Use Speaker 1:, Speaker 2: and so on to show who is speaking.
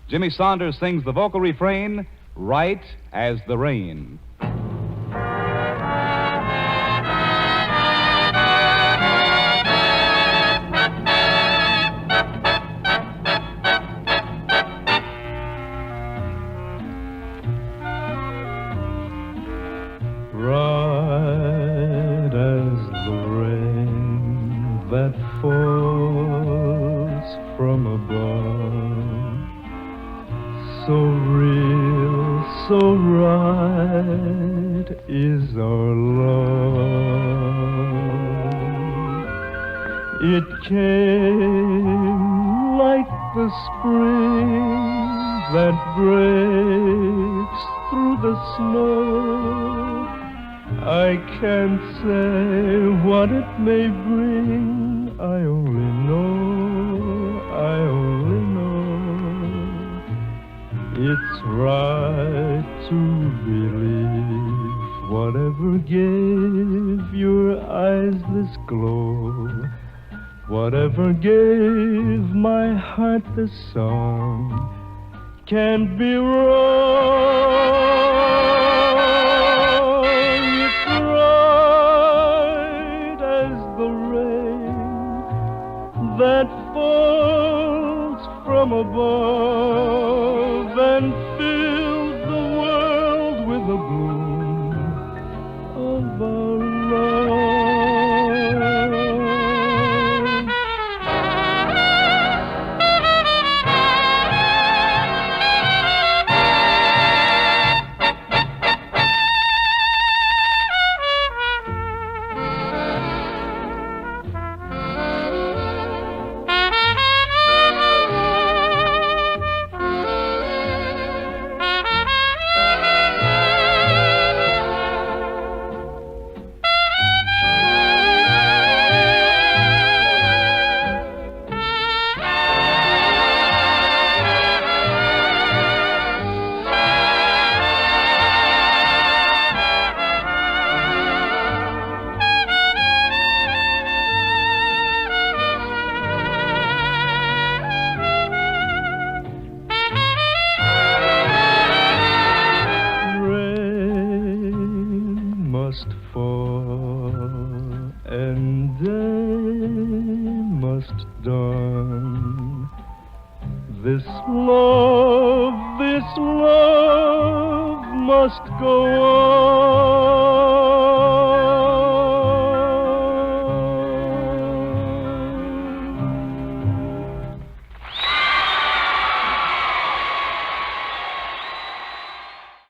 Speaker 1: Jimmy Saunders sings the vocal refrain, Right as the Rain.
Speaker 2: Right as the rain that falls from above, so real, so right is our love. It came like the spring that breaks through the snow. I can't say what it may bring. I only know it's right to believe. Whatever gave your eyes this glow, whatever gave my heart this song, can't be wrong. That falls from above and fills the world with the bloom of our love. Must fall and day must dawn. This love must go on.